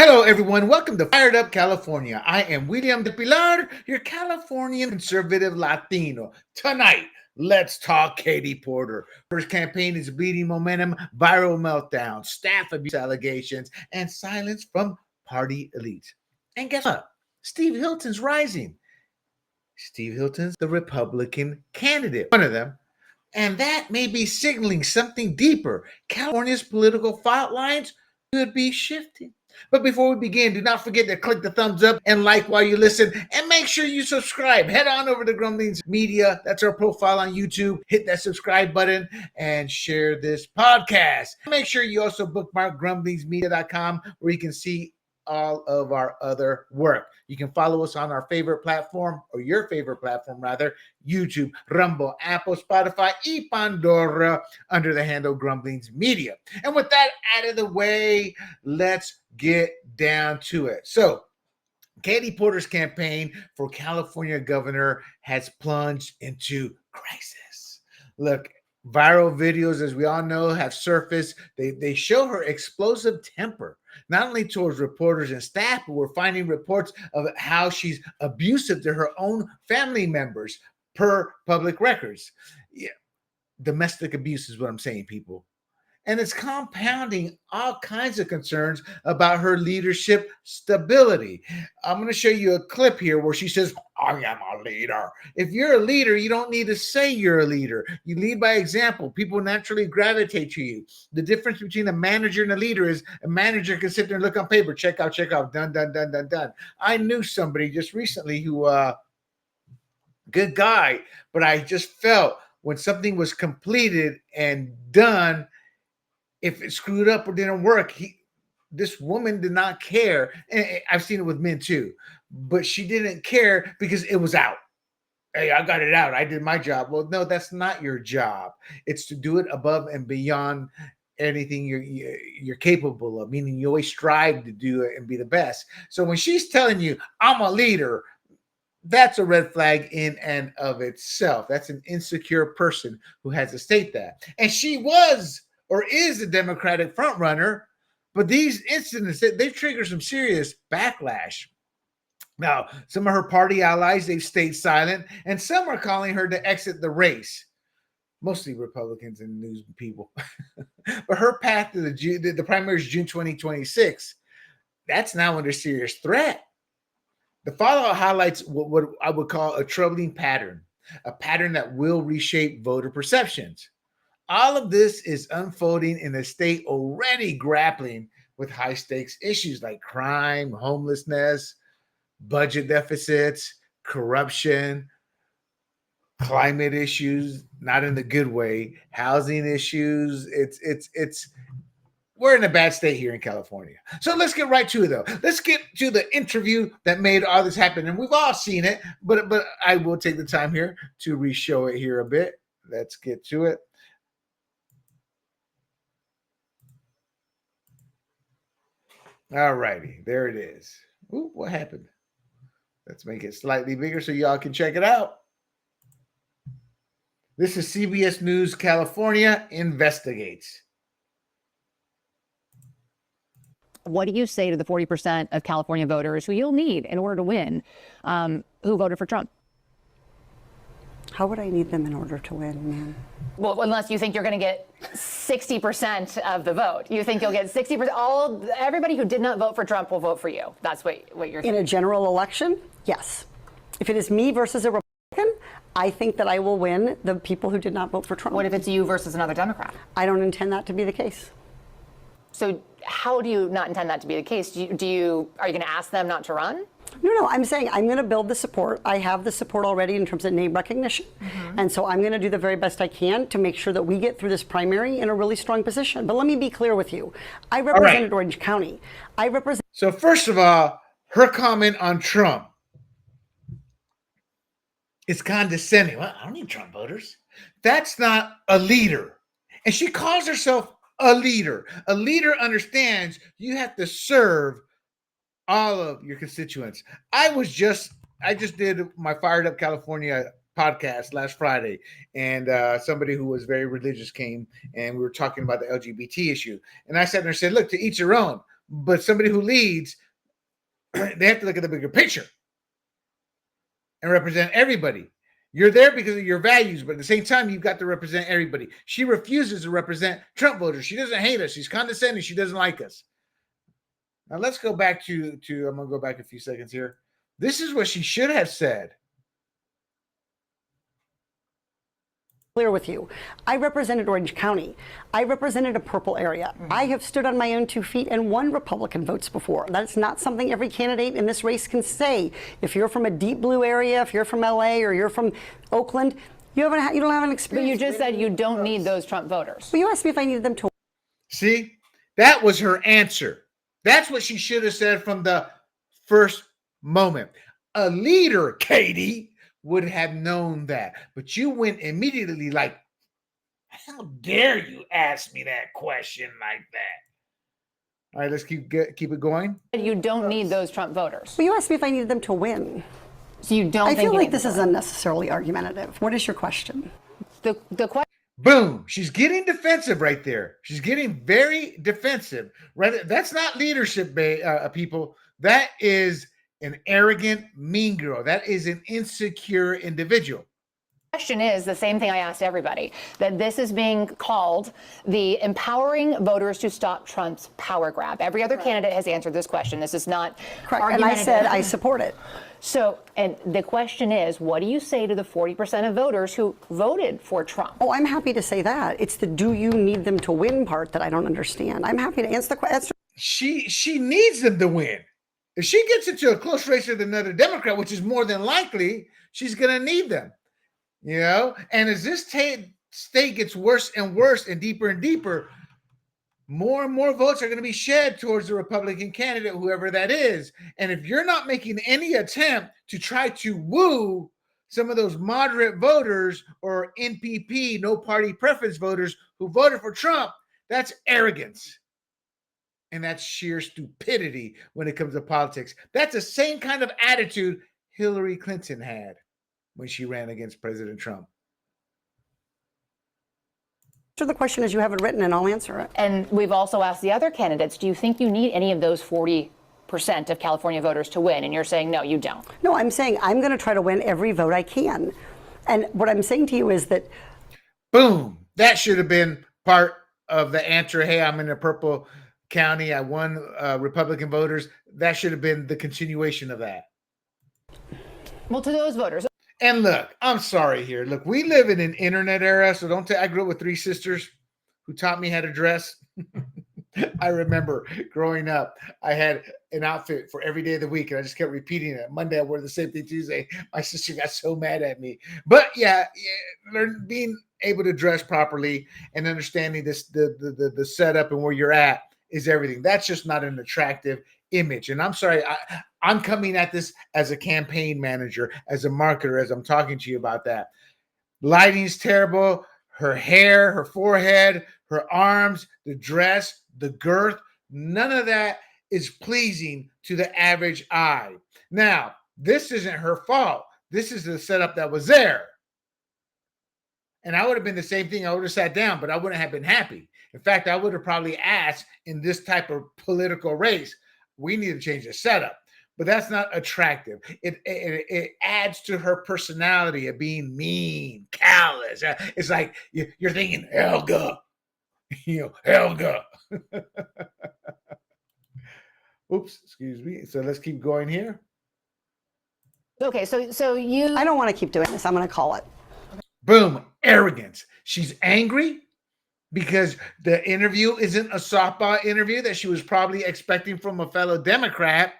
Hello, everyone. Welcome to Fired Up California. I am William Del Pilar, your Californian conservative Latino. Tonight, let's talk Katie Porter. Her campaign is bleeding momentum, viral meltdown, staff abuse allegations, and silence from party elites. And guess what? Steve Hilton's rising. Steve Hilton's the Republican candidate, one of them. And that may be signaling something deeper. California's political fault lines could be shifting. But before we begin, do not forget to click the thumbs up and like while you listen, and make sure you subscribe. Head on over to Grumblings Media. That's our profile on YouTube. Hit that subscribe button and share this podcast. Make sure you also bookmark grumblingsmedia.com where you can see all of our other work. You can follow us on our favorite platform, or your favorite platform rather, YouTube, Rumble, Apple, Spotify, y Pandora, under the handle Grumblings Media. And with that out of the way, let's get down to it. So, Katie Porter's campaign for California governor has plunged into crisis. Look, viral videos, as we all know, have surfaced. They show her explosive temper, not only towards reporters and staff, but we're finding reports of how she's abusive to her own family members per public records. Yeah, domestic abuse is what I'm saying, people. And it's compounding all kinds of concerns about her leadership stability. I'm going to show you a clip here where she says, I am a leader. If you're a leader, you don't need to say you're a leader. You lead by example. People naturally gravitate to you. The difference between a manager and a leader is a manager can sit there and look on paper, check out, done, done, done, done, done. I knew somebody just recently who, good guy, but I just felt when something was completed and done, if it screwed up or didn't work, this woman did not care. And I've seen it with men too, but she didn't care because it was out. Hey, I got it out. I did my job. Well, no, that's not your job. It's to do it above and beyond anything you're capable of, meaning you always strive to do it and be the best. So when she's telling you, I'm a leader, that's a red flag in and of itself. That's an insecure person who has to state that. And she was or is a Democratic frontrunner, but these incidents, they've triggered some serious backlash. Now, some of her party allies, they've stayed silent, and some are calling her to exit the race, mostly Republicans and news people. But her path to the primary is June 2026. That's now under serious threat. The follow-up highlights what I would call a troubling pattern, a pattern that will reshape voter perceptions. All of this is unfolding in a state already grappling with high-stakes issues like crime, homelessness, budget deficits, corruption, climate issues, not in the good way, housing issues. We're in a bad state here in California. So let's get right to it, though. Let's get to the interview that made all this happen. And we've all seen it, but I will take the time here to re-show it here a bit. Let's get to it. All righty, there it is. Ooh, what happened? Let's make it slightly bigger so y'all can check it out. This is CBS News California investigates. What do you say to the 40% of California voters who you'll need in order to win, who voted for Trump? How would I need them in order to win, man? Well, unless you think you're going to get 60% of the vote. You think you'll get 60%. Everybody who did not vote for Trump will vote for you. That's what you're saying. In a general election, yes. If it is me versus a Republican, I think that I will win the people who did not vote for Trump. What if it's you versus another Democrat? I don't intend that to be the case. So how do you not intend that to be the case? Are you going to ask them not to run? No, I'm saying I'm going to build the support. I have the support already in terms of name recognition. Mm-hmm. And so I'm going to do the very best I can to make sure that we get through this primary in a really strong position. But let me be clear with you. I represented Orange County. So first of all, her comment on Trump is condescending. Well, I don't need Trump voters. That's not a leader. And she calls herself a leader. A leader understands you have to serve all of your constituents. I just did my Fired Up California podcast last Friday, and somebody who was very religious came, and we were talking about the LGBT issue. And I sat there and said, look, to each their own. but somebody who leads, they have to look at the bigger picture and represent everybody. You're there because of your values, but at the same time, you've got to represent everybody. She refuses to represent Trump voters. She doesn't hate us. She's condescending. She doesn't like us. Now let's go back to I'm going to go back a few seconds here. This is what she should have said. Clear with you. I represented Orange County. I represented a purple area. I have stood on my own 2 feet and won Republican votes before. That's not something every candidate in this race can say. If you're from a deep blue area, if you're from LA or you're from Oakland, you don't have an experience. But you just said you don't need those Trump voters. Well, you asked me if I needed them to. See, that was her answer. That's what she should have said from the first moment. A leader, Katie, would have known that. But you went immediately like, how dare you ask me that question like that? All right, let's keep it going. You don't need those Trump voters. Well, you asked me if I needed them to win. So you don't I think feel you like need this them is to win. unnecessarily argumentative. What is your question? The question. Boom. She's getting defensive right there. She's getting very defensive. Right? That's not leadership, people. That is an arrogant, mean girl. That is an insecure individual. Question is the same thing I asked everybody, that this is being called the empowering voters to stop Trump's power grab. Every other candidate has answered this question. This is not Correct. And I said I support it. So, and the question is, what do you say to the 40% of voters who voted for Trump? Oh, I'm happy to say that. It's the do you need them to win part that I don't understand. I'm happy to answer the question. She needs them to win. If she gets into a close race with another Democrat, which is more than likely, she's going to need them. You know, and as this state gets worse and worse and deeper, more and more votes are going to be shed towards the Republican candidate, whoever that is. And if you're not making any attempt to try to woo some of those moderate voters or NPP, no party preference voters who voted for Trump, that's arrogance. And that's sheer stupidity when it comes to politics. That's the same kind of attitude Hillary Clinton had when she ran against President Trump. Answer the question as you have it written, and I'll answer it. And we've also asked the other candidates, do you think you need any of those 40% of California voters to win? And you're saying, no, you don't. No, I'm saying I'm going to try to win every vote I can. And what I'm saying to you is that... Boom. That should have been part of the answer. Hey, I'm in a purple county. I won Republican voters. That should have been the continuation of that. Well, to those voters. And look, I'm sorry here. Look, we live in an internet era, so don't I grew up with 3 sisters who taught me how to dress. I remember growing up, I had an outfit for every day of the week, and I just kept repeating it. Monday, I wore the same thing. Tuesday, my sister got so mad at me. But yeah, being able to dress properly and understanding this, the setup and where you're at is everything. That's just not an attractive image. And I'm sorry, I'm coming at this as a campaign manager, as a marketer, as I'm talking to you about that. Lighting's terrible. Her hair, her forehead, her arms, the dress, the girth, none of that is pleasing to the average eye. Now, this isn't her fault. This is the setup that was there. And I would have been the same thing. I would have sat down, but I wouldn't have been happy. In fact, I would have probably asked in this type of political race, we need to change the setup. But that's not attractive. It adds to her personality of being mean, callous. It's like you're thinking, Helga, Helga. Oops, excuse me. So let's keep going here. Okay, so you... I don't want to keep doing this. I'm going to call it. Boom, arrogance. She's angry because the interview isn't a softball interview that she was probably expecting from a fellow Democrat,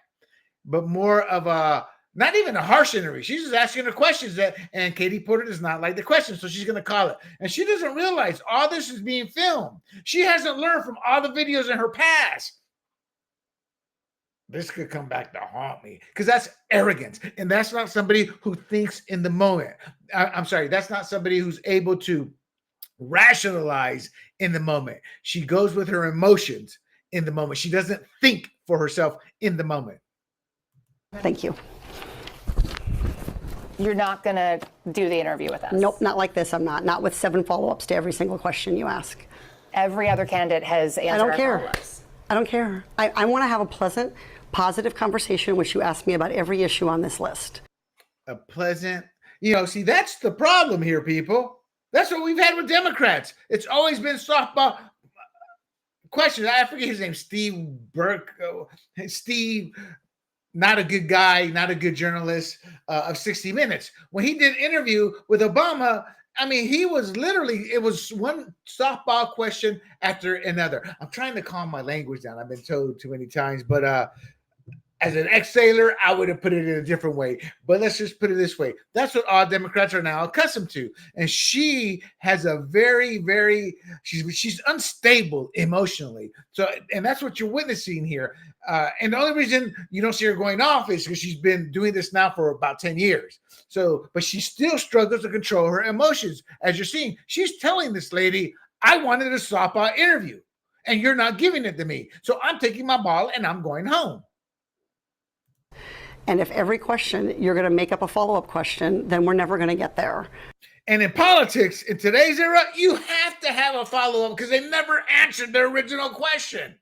but more of a, not even a harsh interview. She's just asking her questions and Katie Porter does not like the questions, so she's going to call it. And she doesn't realize all this is being filmed. She hasn't learned from all the videos in her past. This could come back to haunt me because that's arrogance. And that's not somebody who thinks in the moment. I'm sorry, that's not somebody who's able to rationalize in the moment. She goes with her emotions in the moment. She doesn't think for herself in the moment. Thank you. You're not going to do the interview with us? Nope, not like this. I'm not. Not with 7 follow-ups to every single question you ask. Every other candidate has answered I don't our care. follow-ups. I don't care. I want to have a pleasant, positive conversation in which you ask me about every issue on this list. A pleasant, see, that's the problem here, people. That's what we've had with Democrats. It's always been softball questions. I forget his name, Steve Burke. Steve, not a good guy, not a good journalist of 60 Minutes. When he did an interview with Obama, I mean, he was literally, it was one softball question after another. I'm trying to calm my language down. I've been told too many times, but as an ex-sailor, I would have put it in a different way. But let's just put it this way. That's what all Democrats are now accustomed to. And she has a very, very, she's unstable emotionally. So, and that's what you're witnessing here. And the only reason you don't see her going off is because she's been doing this now for about 10 years. So, but she still struggles to control her emotions. As you're seeing, she's telling this lady, I wanted a softball interview and you're not giving it to me. So I'm taking my ball and I'm going home. And if every question you're going to make up a follow-up question, then we're never going to get there. And in politics, in today's era, you have to have a follow-up because they never answered their original question.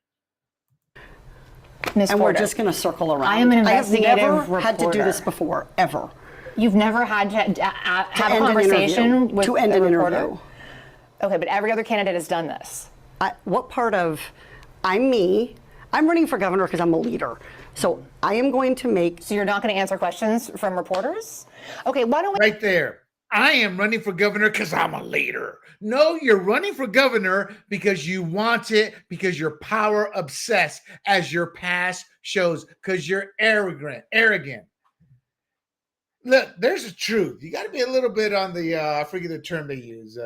And we're just going to circle around. I am an investigative I have never reporter. had to do this before, ever. You've never had to have a conversation with to end an reporter? interview. Okay, but every other candidate has done this. What part of I'm me? I'm running for governor because I'm a leader. So I am going to make. So you're not going to answer questions from reporters? Okay, why don't we? Right there. I am running for governor because I'm a leader. No, you're running for governor because you want it, because you're power obsessed, as your past shows, because you're arrogant. Look, there's the truth. You got to be a little bit on the, I forget the term they use,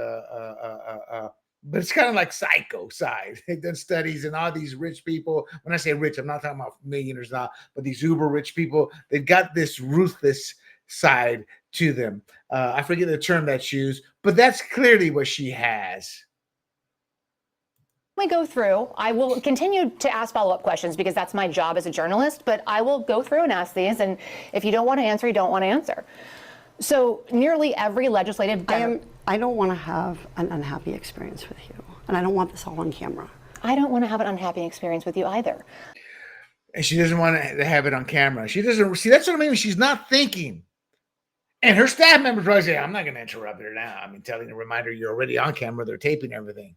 but it's kind of like psycho side. They've done studies and all these rich people. When I say rich, I'm not talking about millionaires now, but these uber rich people, they've got this ruthless side to them. I forget the term that's used, but that's clearly what she has. We go through. I will continue to ask follow-up questions because that's my job as a journalist, but I will go through and ask these. And if you don't want to answer, you don't want to answer. So nearly every legislative. I don't want to have an unhappy experience with you. And I don't want this all on camera. I don't want to have an unhappy experience with you either. And she doesn't want to have it on camera. She doesn't see. That's what I mean. She's not thinking. And her staff members probably say, I'm not going to interrupt her now. I mean, telling a reminder you're already on camera. They're taping everything.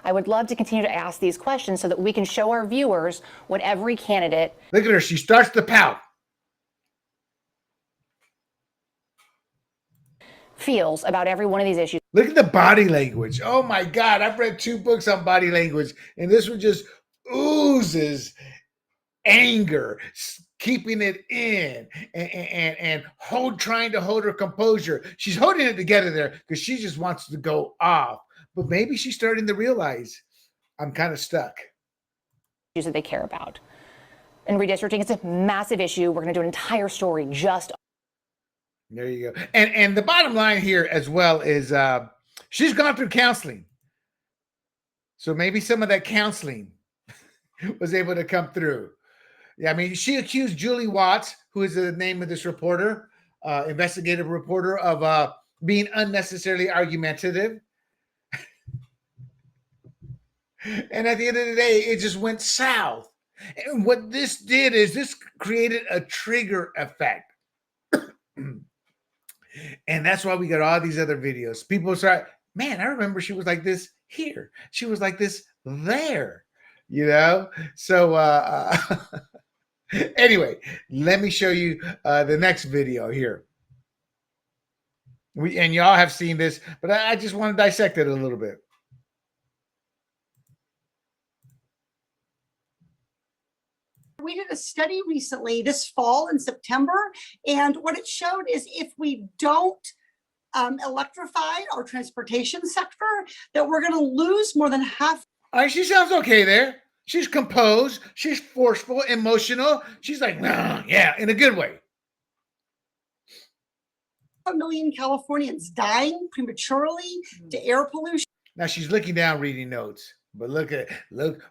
I would love to continue to ask these questions so that we can show our viewers what every candidate. Look at her. She starts to pout. Feels about every one of these issues. Look at the body language. Oh my God. I've read 2 books on body language, and this one just oozes anger, keeping it in and trying to hold her composure. She's holding it together there because she just wants to go off. But maybe she's starting to realize I'm kind of stuck. That they care about. And redistricting, it's a massive issue. We're going to do an entire story just. There you go. And the bottom line here as well is she's gone through counseling. So maybe some of that counseling was able to come through. Yeah, I mean, she accused Julie Watts, who is the name of this reporter, investigative reporter, of being unnecessarily argumentative. And at the end of the day, it just went south. And what this did is this created a trigger effect. And that's why we got all these other videos. People start, man, I remember she was like this here. She was like this there, you know? So anyway, let me show you the next video here. And y'all have seen this, but I just want to dissect it a little bit. We did a study recently this fall in September, and what it showed is if we don't electrify our transportation sector, that we're going to lose more than half. All right, she sounds okay there. She's composed. She's forceful, emotional. She's like, nah, yeah, in a good way. 1 million Californians dying prematurely to air pollution. Now she's looking down, reading notes. But look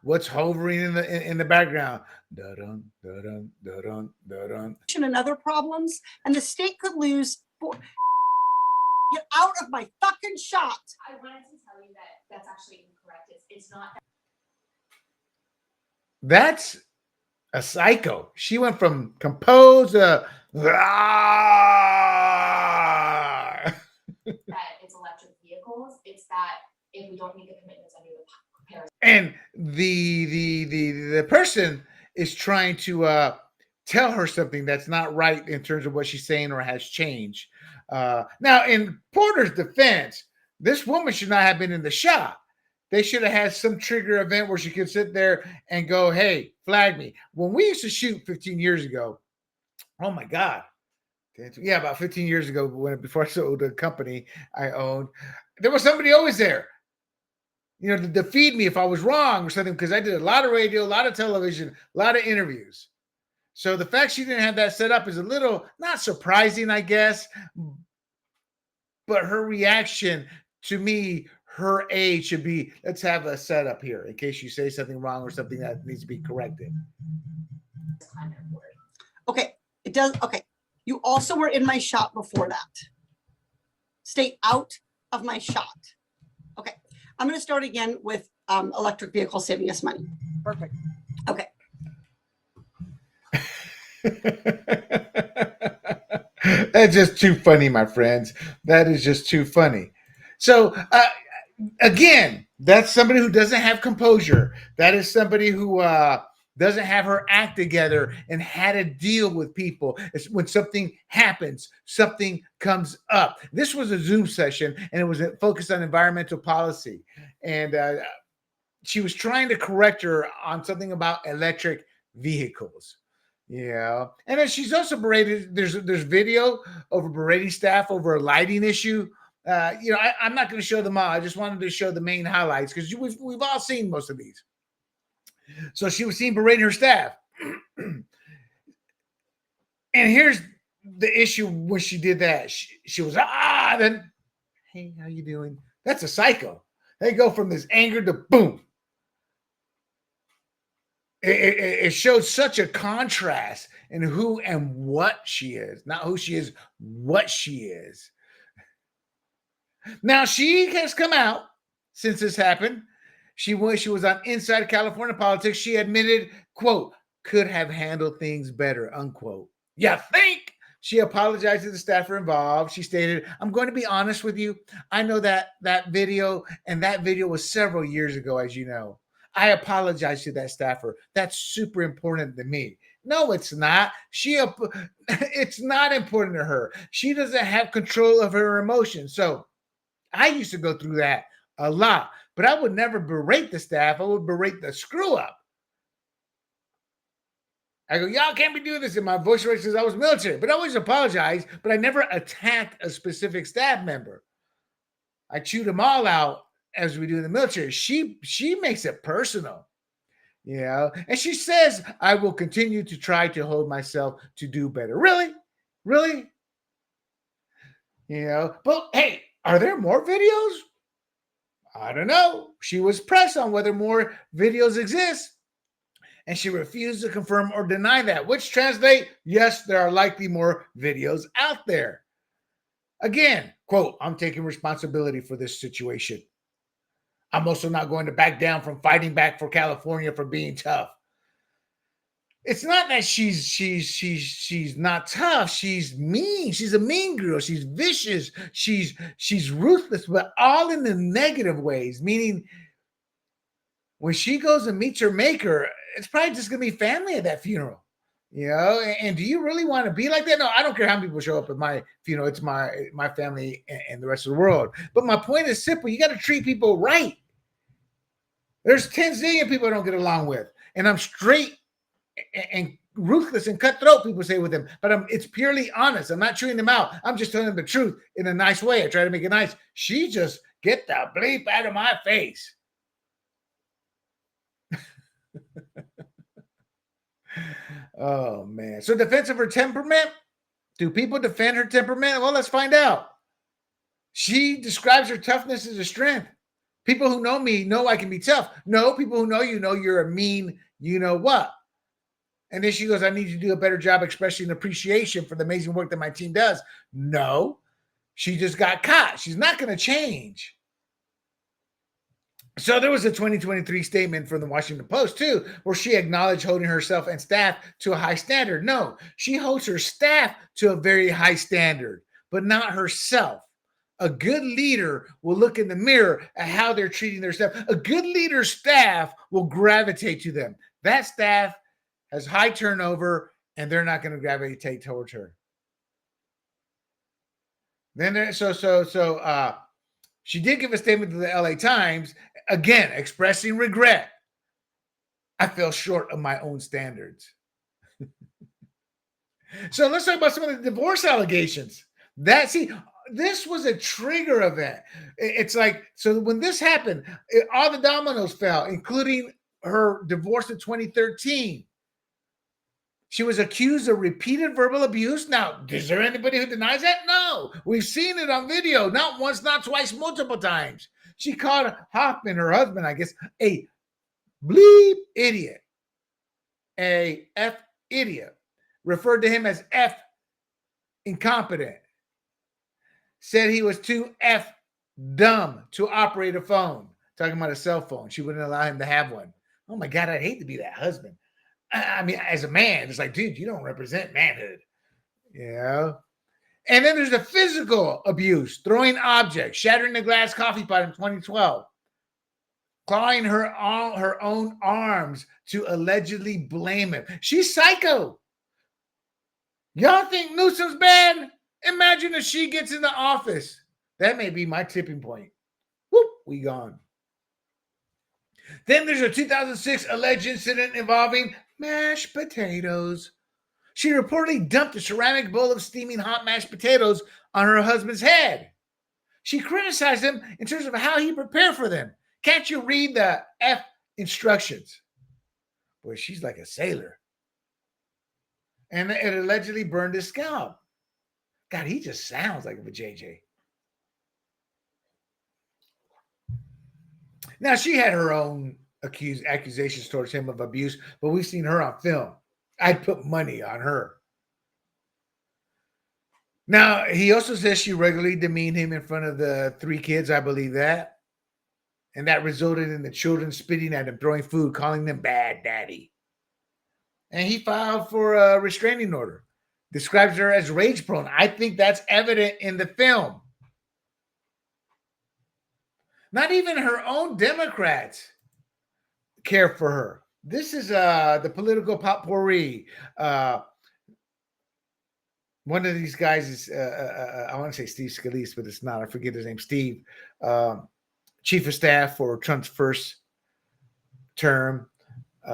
what's hovering in the background. Da-dun, da-dun, da-dun, da-dun. And other problems, and the state could lose. Get out of my fucking shot. I wanted to tell you that that's actually incorrect. It's not. That's a psycho. She went from composed to that it's electric vehicles. It's that if we don't meet the commitments under the Paris. And the person is trying to tell her something that's not right in terms of what she's saying or has changed. Now, in Porter's defense, this woman should not have been in the shop. They should have had some trigger event where she could sit there and go, hey, flag me. When we used to shoot 15 years ago, oh my God. Yeah, about 15 years ago, before I sold the company I owned, there was somebody always there, you know, to feed me if I was wrong or something, because I did a lot of radio, a lot of television, a lot of interviews. So the fact she didn't have that set up is a little not surprising, I guess, but her reaction to me, her age should be, let's have a setup here in case you say something wrong or something that needs to be corrected. Okay, it does. Okay, you also were in my shot before that. Stay out of my shot. Okay, I'm going to start again with electric vehicles saving us money. Perfect. Okay. That's just too funny, my friends. That is just too funny. So, again, that's somebody who doesn't have composure. That is somebody who doesn't have her act together and how to deal with people. It's when something happens, something comes up. This was a Zoom session, and it was focused on environmental policy. And she was trying to correct her on something about electric vehicles. Yeah. And then she's also berated. There's video over berating staff over a lighting issue. You know, I'm not going to show them all. I just wanted to show the main highlights because we've all seen most of these. So she was seen berating her staff. And here's the issue when she did that. She was, then, hey, how you doing? That's a psycho. They go from this anger to boom. It showed such a contrast in who and what she is. Not who she is, what she is. Now, she has come out since this happened. She was on Inside California Politics. She admitted, quote, could have handled things better, unquote. You think? She apologized to the staffer involved. She stated, I'm going to be honest with you. I know that video, and that video was several years ago, as you know. I apologize to that staffer. That's super important to me. No, it's not. It's not important to her. She doesn't have control of her emotions. So I used to go through that a lot, but I would never berate the staff. I would berate the screw up. I go, y'all can't be doing this. And my voice says I was military, but I always apologize, but I never attacked a specific staff member. I chewed them all out as we do in the military. She makes it personal, you know, and she says, I will continue to try to hold myself to do better. Really? Really? You know, but hey, are there more videos? I don't know. She was pressed on whether more videos exist, and she refused to confirm or deny that, which translate, yes, there are likely more videos out there. Again, quote, I'm taking responsibility for this situation. I'm also not going to back down from fighting back for California for being tough. It's not that she's not tough. She's mean. She's a mean girl. She's vicious. She's ruthless, but all in the negative ways. Meaning, when she goes and meets her maker, it's probably just gonna be family at that funeral. You know, and do you really want to be like that? No, I don't care how many people show up at my funeral. It's my family and the rest of the world. But my point is simple. You got to treat people right. There's 10 zillion people I don't get along with. And I'm straight and ruthless and cutthroat, people say with them. But it's purely honest. I'm not chewing them out. I'm just telling them the truth in a nice way. I try to make it nice. She just get the bleep out of my face. Oh, man. So defense of her temperament? Do people defend her temperament? Well, let's find out. She describes her toughness as a strength. People who know me know I can be tough. No, people who know you're a mean, you know what. And then she goes, I need you to do a better job expressing appreciation for the amazing work that my team does. No, she just got caught. She's not going to change. So there was a 2023 statement from the Washington Post too, where she acknowledged holding herself and staff to a high standard. No, she holds her staff to a very high standard, but not herself. A good leader will look in the mirror at how they're treating their staff. A good leader's staff will gravitate to them. That staff has high turnover, and they're not going to gravitate towards her. Then she did give a statement to the LA Times, again, expressing regret. I fell short of my own standards. So let's talk about some of the divorce allegations. This was a trigger event. It's like, so when this happened, all the dominoes fell, including her divorce in 2013. She was accused of repeated verbal abuse. Now, is there anybody who denies that? No. We've seen it on video, not once, not twice, multiple times. She called Hoffman, her husband, I guess, a bleep idiot, a F idiot, referred to him as F incompetent, said he was too F dumb to operate a phone, talking about a cell phone. She wouldn't allow him to have one. Oh my God, I'd hate to be that husband. I mean, as a man, it's like, dude, you don't represent manhood. You know? And then there's the physical abuse, throwing objects, shattering the glass coffee pot in 2012, clawing her own arms to allegedly blame him. She's psycho. Y'all think Newsom's bad? Imagine if she gets in the office. That may be my tipping point. Whoop, we gone. Then there's a 2006 alleged incident involving mashed potatoes. She reportedly dumped a ceramic bowl of steaming hot mashed potatoes on her husband's head. She criticized him in terms of how he prepared for them. Can't you read the F instructions? Boy, she's like a sailor. And it allegedly burned his scalp. God, he just sounds like a JJ. Now, she had her own accusations towards him of abuse, but we've seen her on film. I'd put money on her. Now, he also says she regularly demeaned him in front of the 3 kids. I believe that. And that resulted in the children spitting at him, throwing food, calling them bad daddy. And he filed for a restraining order. Describes her as rage prone. I think that's evident in the film. Not even her own Democrats care for her. This is the political potpourri. One of these guys is, I want to say Steve Scalise, but it's not. I forget his name. Steve, chief of staff for Trump's first term.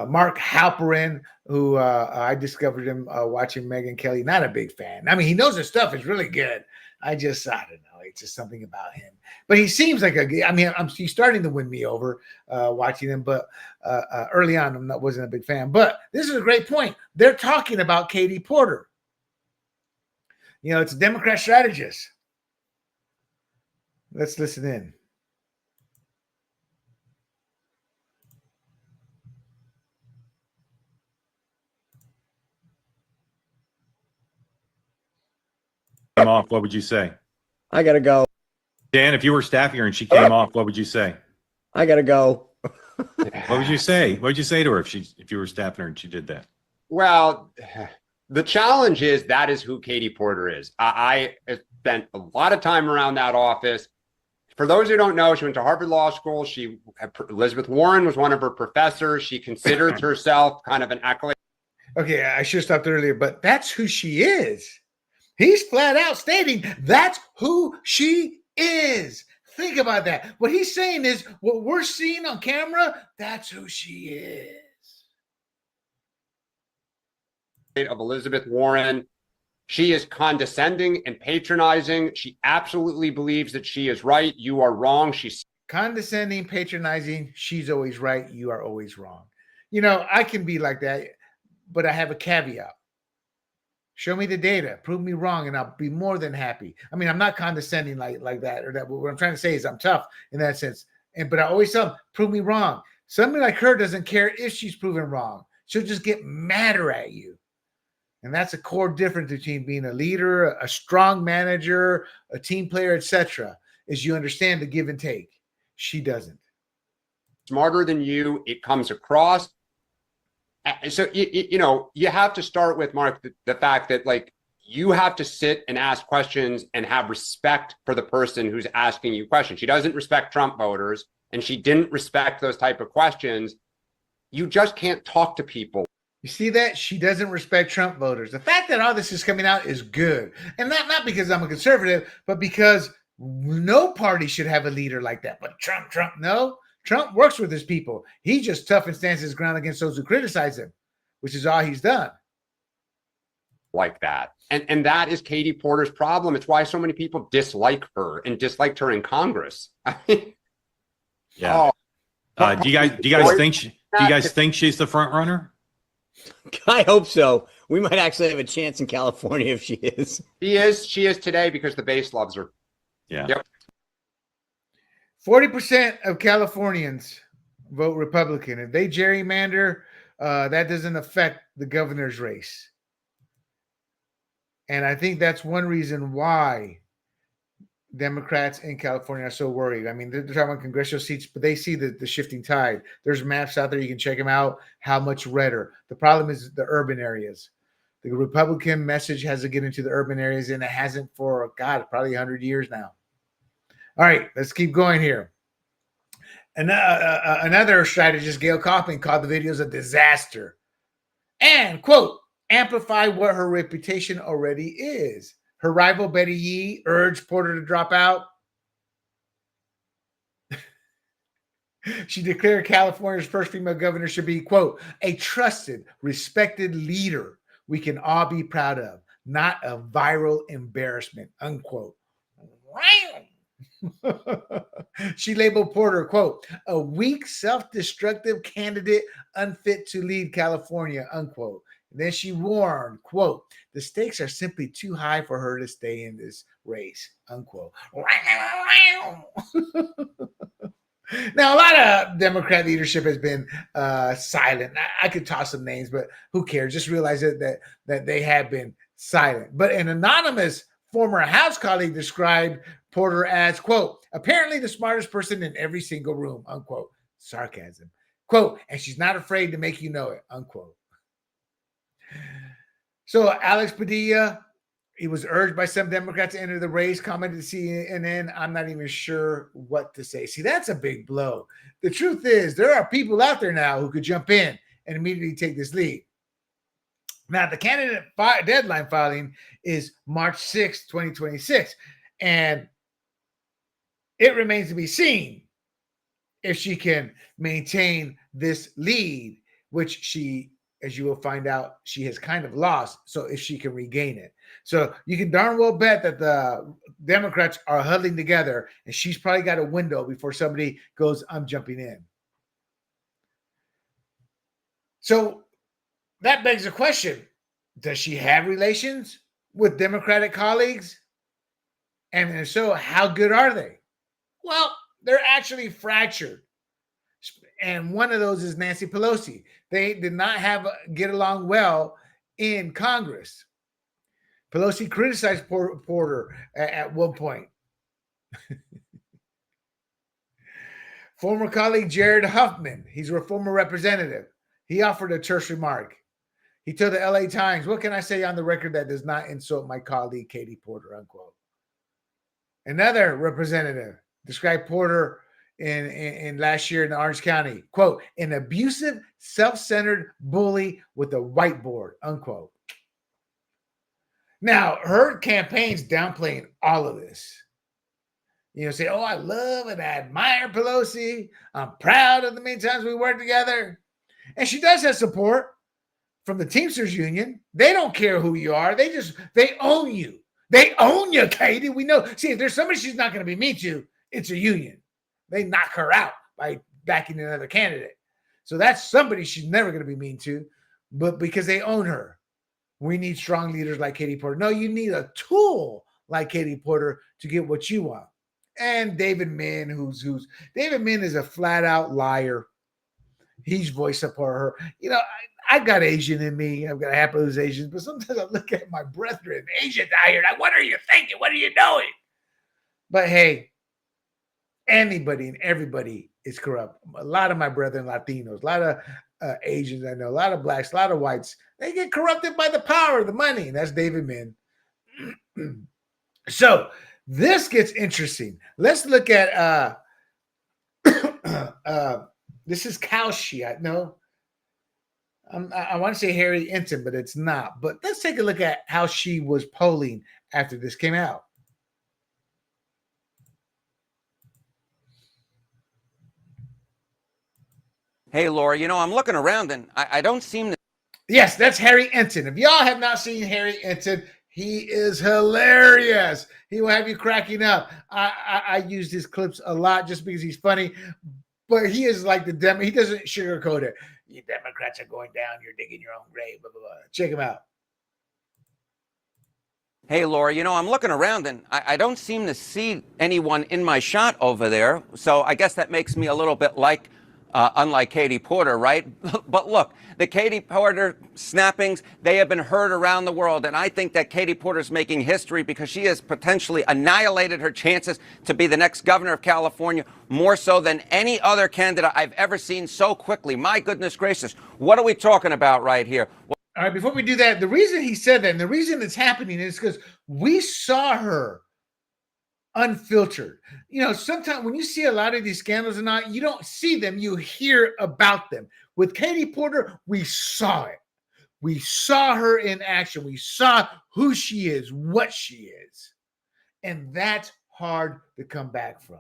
Mark Halperin, who I discovered him watching Megyn Kelly. Not a big fan. I mean, he knows his stuff is really good. I don't know. It's just something about him. But he seems like he's starting to win me over watching him. But early on, I wasn't a big fan. But this is a great point. They're talking about Katie Porter. You know, it's a Democrat strategist. Let's listen in. Off, what would you say? I gotta go. Dan, if you were staffing her and she came off, what would you say? I gotta go. What would you say? What would you say to her if you were staffing her and she did that? Well, the challenge is that is who Katie Porter is. I spent a lot of time around that office. For those who don't know, she went to Harvard Law School. Elizabeth Warren was one of her professors. She considers herself kind of an accolade. Okay, I should have stopped earlier, but that's who she is. He's flat out stating that's who she is. Think about that. What he's saying is what we're seeing on camera, that's who she is. Of Elizabeth Warren. She is condescending and patronizing. She absolutely believes that she is right. You are wrong. She's condescending, patronizing. She's always right. You are always wrong. You know, I can be like that, but I have a caveat. Show me the data, prove me wrong, and I'll be more than happy. I mean, I'm not condescending like that, or that. What I'm trying to say is I'm tough in that sense. But I always tell them, prove me wrong. Somebody like her doesn't care if she's proven wrong. She'll just get madder at you. And that's a core difference between being a leader, a strong manager, a team player, etc. Is you understand the give and take. She doesn't. smarter than you. It comes across. So, you know, you have to start with, Mark, the fact that, like, you have to sit and ask questions and have respect for the person who's asking you questions. She doesn't respect Trump voters, and she didn't respect those type of questions. You just can't talk to people. You see that? She doesn't respect Trump voters. The fact that all this is coming out is good. And not because I'm a conservative, but because no party should have a leader like that. But Trump, no. Trump works with his people. He just tough and stands his ground against those who criticize him, which is all he's done. Like that. And that is Katie Porter's problem. It's why so many people dislike her and disliked her in Congress. Yeah. Do you guys think she's the front runner? I hope so. We might actually have a chance in California if she is. She is today because the base loves her. Yeah. Yep. 40% of Californians vote Republican. If they gerrymander, that doesn't affect the governor's race. And I think that's one reason why Democrats in California are so worried. I mean, they're talking about congressional seats, but they see the shifting tide. There's maps out there. You can check them out, how much redder. The problem is the urban areas. The Republican message has to get into the urban areas, and it hasn't for, God, probably 100 years now. All right, let's keep going here. Another strategist, Gail Kaufman, called the videos a disaster and, quote, amplify what her reputation already is. Her rival, Betty Yee, urged Porter to drop out. She declared California's first female governor should be, quote, a trusted, respected leader we can all be proud of, not a viral embarrassment, unquote. She labeled Porter, quote, a weak, self-destructive candidate unfit to lead California, unquote. And then she warned, quote, the stakes are simply too high for her to stay in this race, unquote. Now, a lot of Democrat leadership has been silent. I could toss some names, but who cares? Just realize that they have been silent. But an anonymous former House colleague described Porter as, quote, apparently the smartest person in every single room, unquote. Sarcasm. Quote, and she's not afraid to make you know it, unquote. So Alex Padilla, he was urged by some Democrats to enter the race, commented to CNN, I'm not even sure what to say. See, that's a big blow. The truth is, there are people out there now who could jump in and immediately take this lead. Now, the candidate deadline filing is March 6, 2026. And it remains to be seen if she can maintain this lead, which she, as you will find out, she has kind of lost. So if she can regain it. So you can darn well bet that the Democrats are huddling together, and she's probably got a window before somebody goes, I'm jumping in. So that begs the question, does she have relations with Democratic colleagues? And if so, how good are they? Well, they're actually fractured. And one of those is Nancy Pelosi. They did not get along well in Congress. Pelosi criticized Porter at one point. Former colleague Jared Huffman, he's a former representative. He offered a terse remark. He told the LA Times, what can I say on the record that does not insult my colleague Katie Porter, unquote. Another representative described Porter in last year in Orange County, quote, an abusive, self-centered bully with a whiteboard, unquote. Now, her campaign's downplaying all of this. You know, say, oh, I love and I admire Pelosi. I'm proud of the many times we worked together. And she does have support from the Teamsters Union. They don't care who you are. They own you. They own you, Katie. We know. See, if there's somebody she's not going to be mean to, it's a union. They knock her out by backing another candidate. So that's somebody she's never going to be mean to, but because they own her. We need strong leaders like Katie Porter. No, you need a tool like Katie Porter to get what you want. And David Min, David Min is a flat out liar. He's voiced support her. You know, I've got Asian in me. I've got half of those Asians, but sometimes I look at my brethren, Asians out here, like, what are you thinking? What are you doing? But hey, anybody and everybody is corrupt. A lot of my brethren Latinos, a lot of Asians I know, a lot of blacks, a lot of whites, they get corrupted by the power, the money. And that's David Min. So this gets interesting. Let's look at this is Kalshi. No, I want to say Harry Enton, but it's not. But let's take a look at how she was polling after this came out. Hey, Laura, you know, I'm looking around and I don't seem to. Yes, that's Harry Enton. If y'all have not seen Harry Enton, he is hilarious. He will have you cracking up. I use his clips a lot just because he's funny, but he is like the demo. He doesn't sugarcoat it. You Democrats are going down. You're digging your own grave. Blah, blah, blah. Check him out. Hey, Laura, you know, I'm looking around and I don't seem to see anyone in my shot over there. So I guess that makes me a little bit like, unlike Katie Porter, right? But look, the Katie Porter snappings, they have been heard around the world. And I think that Katie Porter's making history because she has potentially annihilated her chances to be the next governor of California more so than any other candidate I've ever seen so quickly. My goodness gracious. What are we talking about right here? All right, before we do that, the reason he said that and the reason it's happening is because we saw her unfiltered. You know, sometimes when you see a lot of these scandals and not, you don't see them, you hear about them. With Katie Porter, we saw it. We saw her in action. We saw who she is, what she is. And that's hard to come back from.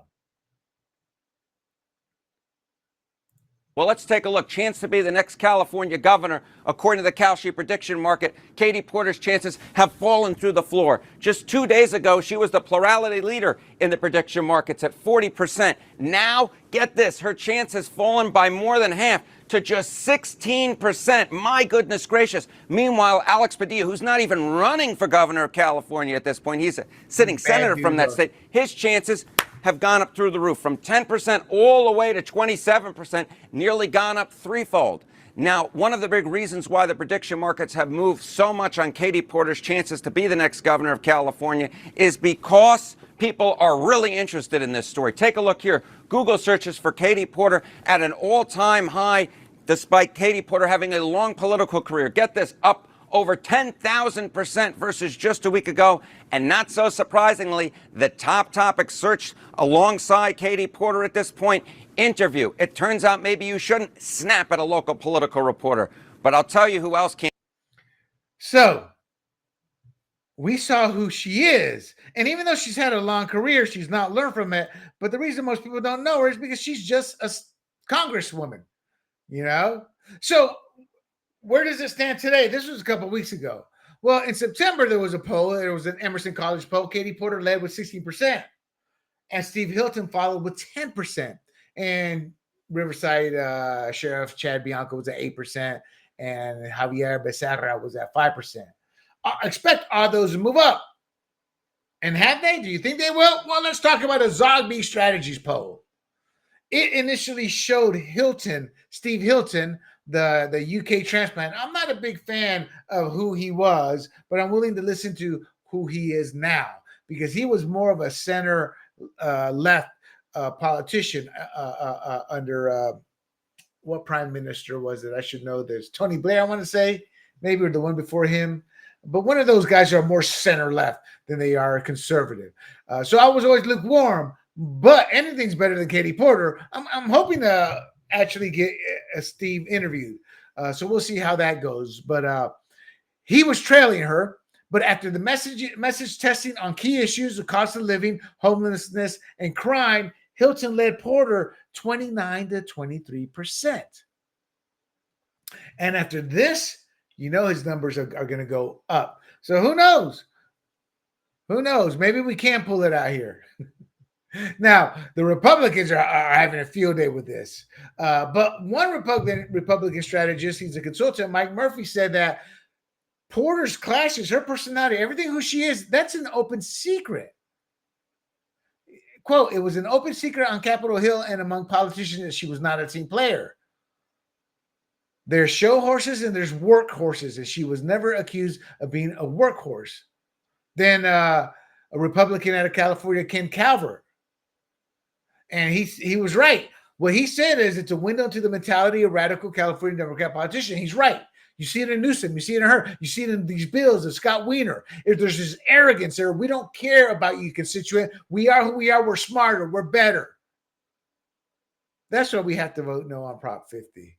Well, let's take a look. Chance to be the next California governor. According to the Kalshi prediction market, Katie Porter's chances have fallen through the floor. Just 2 days ago, she was the plurality leader in the prediction markets at 40%. Now, get this, her chance has fallen by more than half to just 16%. My goodness gracious. Meanwhile, Alex Padilla, who's not even running for governor of California at this point, he's a sitting senator from that state, his chances have gone up through the roof from 10% all the way to 27%, nearly gone up threefold. Now, one of the big reasons why the prediction markets have moved so much on Katie Porter's chances to be the next governor of California is because people are really interested in this story. Take a look here. Google searches for Katie Porter at an all-time high, despite Katie Porter having a long political career. Get this, up over 10,000% versus just a week ago. And not so surprisingly, the top topic searched alongside Katie Porter at this point, interview. It turns out maybe you shouldn't snap at a local political reporter. But I'll tell you who else can't. So we saw who she is. And even though she's had a long career, she's not learned from it. But the reason most people don't know her is because she's just a congresswoman, you know? So where does it stand today? This was a couple of weeks ago. Well, in September, there was a poll. It was an Emerson College poll. Katie Porter led with 16%. And Steve Hilton followed with 10%. And Riverside Sheriff Chad Bianco was at 8%. And Javier Becerra was at 5%. I expect all those to move up. And have they? Do you think they will? Well, let's talk about a Zogby Strategies poll. It initially showed Hilton, Steve Hilton, the UK transplant. I'm not a big fan of who he was, but I'm willing to listen to who he is now because he was more of a center left politician under what prime minister was it? I should know this. Tony Blair, I want to say, maybe, or the one before him. But one of those guys are more center left than they are conservative. So I was always lukewarm, but anything's better than Katie Porter. I'm hoping to actually get Steve interviewed. So we'll see how that goes. But he was trailing her. But after the message testing on key issues, the cost of living, homelessness, and crime, Hilton led Porter 29 to 23%. And after this, you know his numbers are going to go up. So who knows? Who knows? Maybe we can pull it out here. Now, the Republicans are having a field day with this. But one Republican strategist, he's a consultant, Mike Murphy, said that Porter's clashes, her personality, everything who she is, that's an open secret. Quote, it was an open secret on Capitol Hill and among politicians that she was not a team player. There's show horses and there's work horses, and she was never accused of being a workhorse. Then a Republican out of California, Ken Calvert, And he was right. What he said is it's a window into the mentality of radical California Democrat politician. He's right. You see it in Newsom. You see it in her. You see it in these bills of Scott Wiener. If there's this arrogance there, we don't care about you, constituent. We are who we are. We're smarter. We're better. That's why we have to vote no on Prop 50.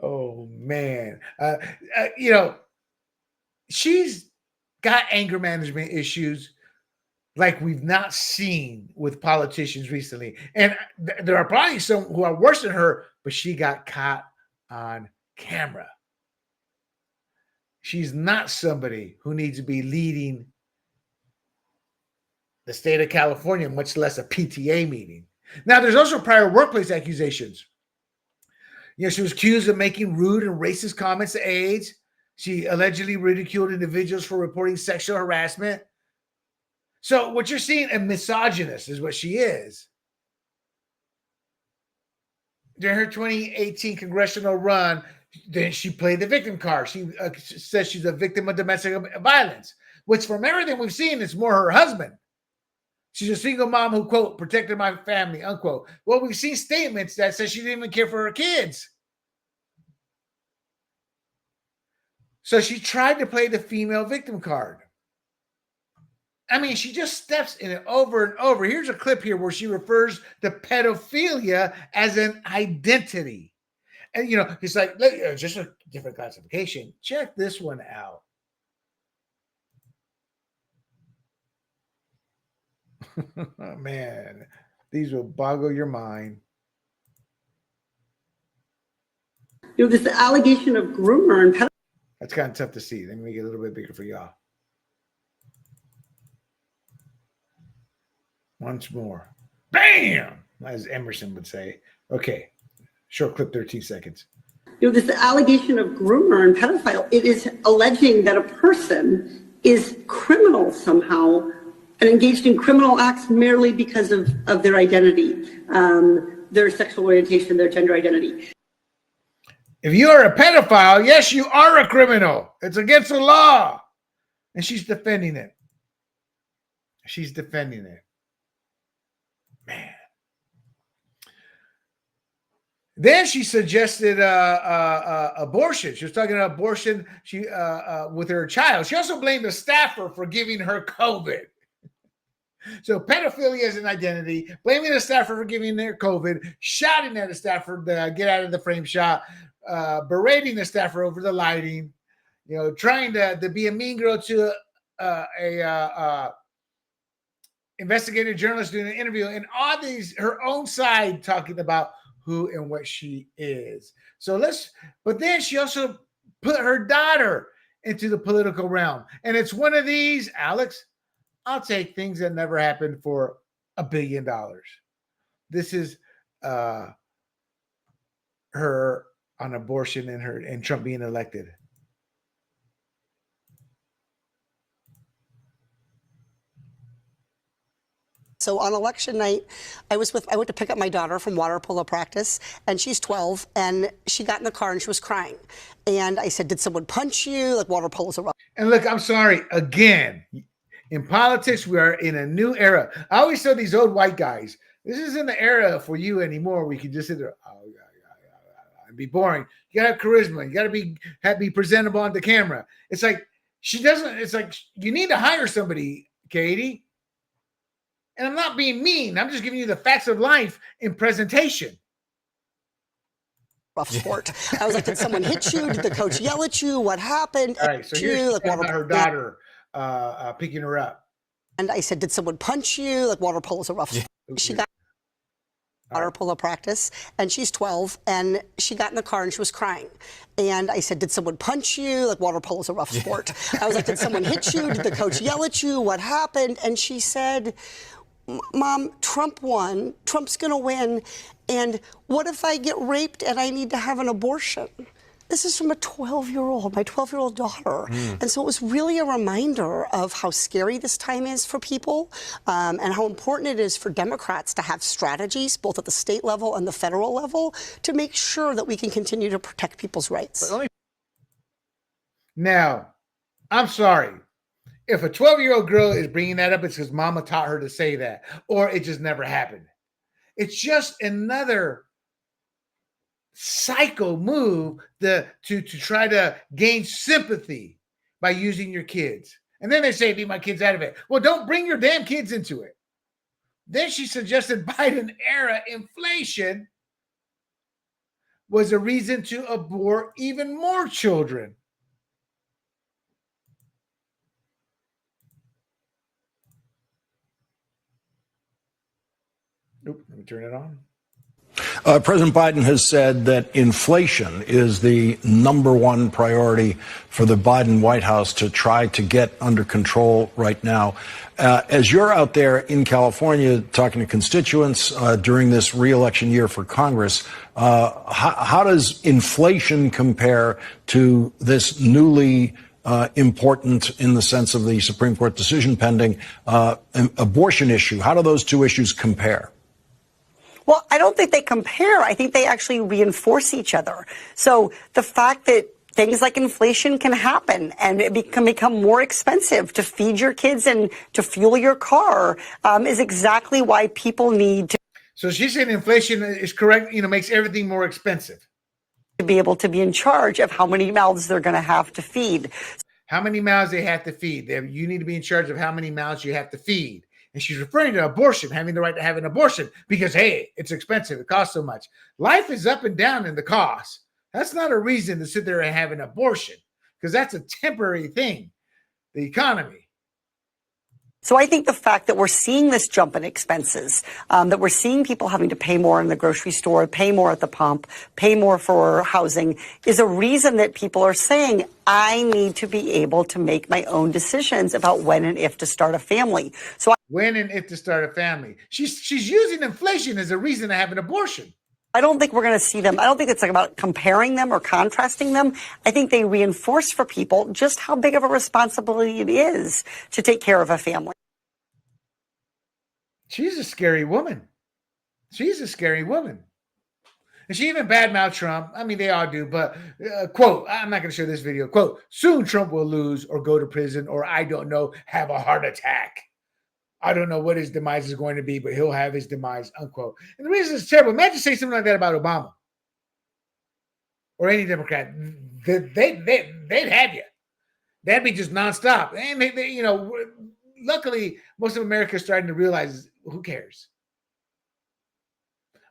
Oh, man. She's got anger management issues like we've not seen with politicians recently. And there are probably some who are worse than her, but she got caught on camera. She's not somebody who needs to be leading the state of California, much less a PTA meeting. Now, there's also prior workplace accusations. She was accused of making rude and racist comments to aides. She allegedly ridiculed individuals for reporting sexual harassment. So what you're seeing, a misogynist is what she is. During her 2018 congressional run, then she played the victim card. She says she's a victim of domestic violence, which from everything we've seen is more her husband. She's a single mom who, quote, protected my family, unquote. Well, we've seen statements that says she didn't even care for her kids. So she tried to play the female victim card. I mean, she just steps in it over and over. Here's a clip here where she refers to pedophilia as an identity. And, it's like, just a different classification. Check this one out. Man, these will boggle your mind. This allegation of groomer and pedophilia. That's kind of tough to see. Let me make it a little bit bigger for y'all. Once more. Bam! As Emerson would say. Okay. Short clip, 13 seconds. This allegation of groomer and pedophile, it is alleging that a person is criminal somehow and engaged in criminal acts merely because of their identity, their sexual orientation, their gender identity. If you are a pedophile, yes, you are a criminal. It's against the law. And she's defending it. She's defending it. Man. Then she suggested abortion. She was talking about abortion with her child. She also blamed a staffer for giving her COVID. So pedophilia is an identity, blaming a staffer for giving her COVID, shouting at a staffer to get out of the frame shot, berating the staffer over the lighting, trying to be a mean girl to a investigative journalist doing an interview, and all these, her own side talking about who and what she is. But then she also put her daughter into the political realm. And it's one of these, Alex, I'll take things that never happened for $1 billion. This is her on abortion and Trump being elected. So on election night, I went to pick up my daughter from water polo practice, and she's 12, and she got in the car and she was crying. And I said, "Did someone punch you? Like, water polo's a rough." And look, I'm sorry. Again, in politics, we are in a new era. I always tell these old white guys, this isn't the era for you anymore. We can just sit there, and be boring. You gotta have charisma. You gotta be presentable on the camera. It's like she doesn't. It's like you need to hire somebody, Katie. And I'm not being mean. I'm just giving you the facts of life in presentation. Rough sport. I was like, did someone hit you? Did the coach yell at you? What happened? All right, so here's about her daughter picking her up. And I said, did someone punch you? Like, water polo's a rough sport. She got water polo practice, and she's 12, and she got in the car and she was crying. And I said, did someone punch you? Like, water polo's a rough sport. I was like, did someone hit you? Did the coach yell at you? What happened? And she said, Mom, Trump won. Trump's going to win. And what if I get raped and I need to have an abortion? This is from a 12-year-old, my 12-year-old daughter. And so it was really a reminder of how scary this time is for people, and how important it is for Democrats to have strategies, both at the state level and the federal level, to make sure that we can continue to protect people's rights. Now, I'm sorry. If a 12-year-old girl is bringing that up, it's because mama taught her to say that, or it just never happened. It's just another psycho move to try to gain sympathy by using your kids. And then they say, leave my kids out of it. Well, don't bring your damn kids into it. Then she suggested Biden-era inflation was a reason to abort even more children. Oop, let me turn it on. President Biden has said that inflation is the number one priority for the Biden White House to try to get under control right now. As you're out there in California talking to constituents during this re-election year for Congress, how does inflation compare to this newly important, in the sense of the Supreme Court decision pending, abortion issue? How do those two issues compare? Well, I don't think they compare. I think they actually reinforce each other. So the fact that things like inflation can happen and it can become more expensive to feed your kids and to fuel your car is exactly why people need to. So she's saying inflation is correct, makes everything more expensive. To be able to be in charge of how many mouths they're going to have to feed. How many mouths they have to feed. You need to be in charge of how many mouths you have to feed. And she's referring to abortion, having the right to have an abortion because, hey, it's expensive. It costs so much. Life is up and down in the cost. That's not a reason to sit there and have an abortion because that's a temporary thing, the economy. So I think the fact that we're seeing this jump in expenses, that we're seeing people having to pay more in the grocery store, pay more at the pump, pay more for housing, is a reason that people are saying, I need to be able to make my own decisions about when and if to start a family. So when and if to start a family. She's using inflation as a reason to have an abortion. I don't think we're going to see them. I don't think it's about comparing them or contrasting them. I think they reinforce for people just how big of a responsibility it is to take care of a family. She's a scary woman. She's a scary woman. And she even badmouthed Trump. I mean, they all do. But, quote, I'm not going to show this video. Quote, soon Trump will lose or go to prison or, I don't know, have a heart attack. I don't know what his demise is going to be, but he'll have his demise, unquote. And the reason it's terrible, imagine saying something like that about Obama or any Democrat. They'd have you. That'd be just nonstop. And, luckily, most of America is starting to realize who cares.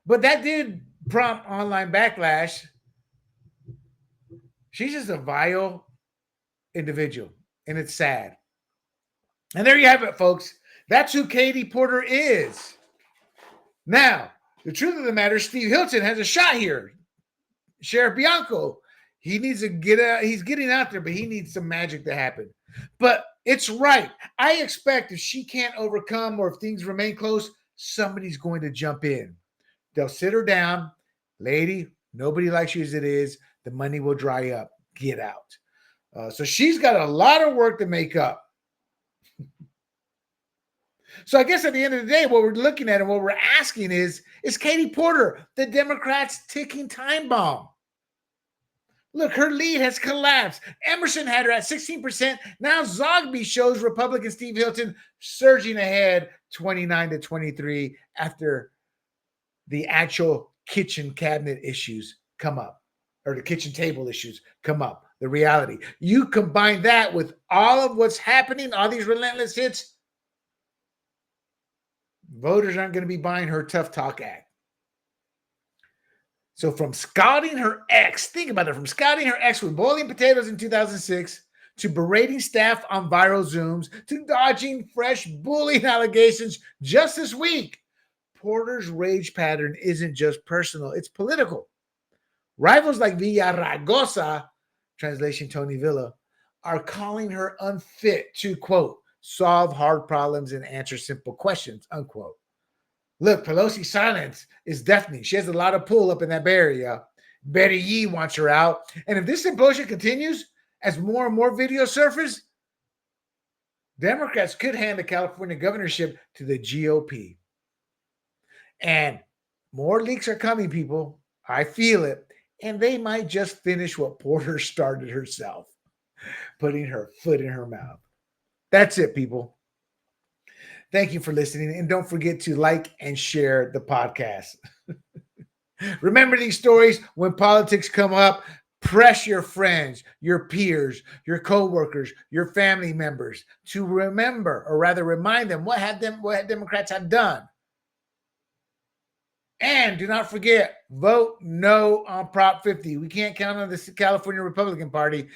But that did prompt online backlash. She's just a vile individual, and it's sad. And there you have it, folks. That's who Katie Porter is. Now, the truth of the matter, Steve Hilton has a shot here. Sheriff Bianco, he needs to get out. He's getting out there, but he needs some magic to happen. But it's right. I expect if she can't overcome or if things remain close, somebody's going to jump in. They'll sit her down. Lady, nobody likes you as it is. The money will dry up. Get out. So she's got a lot of work to make up. So I guess at the end of the day, what we're looking at and what we're asking is Katie Porter, the Democrats' ticking time bomb? Look, her lead has collapsed. Emerson had her at 16%. Now Zogby shows Republican Steve Hilton surging ahead 29-23 after the actual kitchen cabinet issues come up, or the kitchen table issues come up, the reality. You combine that with all of what's happening, all these relentless hits, voters aren't going to be buying her tough talk act. So from scouting her ex, think about it, from scouting her ex with boiling potatoes in 2006 to berating staff on viral Zooms to dodging fresh bullying allegations just this week, Porter's rage pattern isn't just personal, it's political. Rivals like Villaraigosa, translation Tony Villa, are calling her unfit to, quote, solve hard problems and answer simple questions, unquote. Look, Pelosi's silence is deafening. She has a lot of pull up in that Bay Area. Betty Yee wants her out. And if this implosion continues, as more and more videos surface, Democrats could hand the California governorship to the GOP. And more leaks are coming, people. I feel it. And they might just finish what Porter started herself, putting her foot in her mouth. That's it, people. Thank you for listening. And don't forget to like and share the podcast. Remember these stories when politics come up. Press your friends, your peers, your co-workers, your family members to remember, or rather remind them what Democrats have done. And do not forget, vote no on Prop 50. We can't count on the California Republican Party,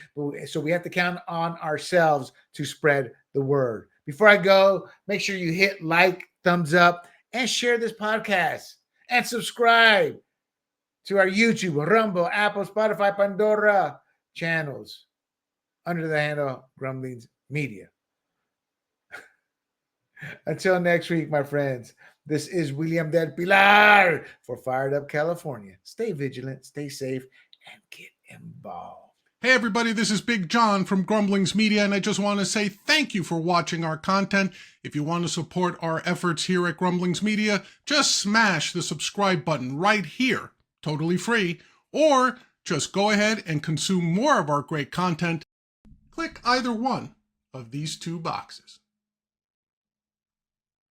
so we have to count on ourselves to spread the word. Before I go, make sure you hit like, thumbs up, and share this podcast. And subscribe to our YouTube, Rumble, Apple, Spotify, Pandora channels under the handle Grumblings Media. Until next week, my friends, this is William Del Pilar for Fired Up California. Stay vigilant, stay safe, and get involved. Hey everybody, this is Big John from Grumblings Media, and I just want to say thank you for watching our content. If you want to support our efforts here at Grumblings Media, just smash the subscribe button right here, totally free, or just go ahead and consume more of our great content. Click either one of these two boxes.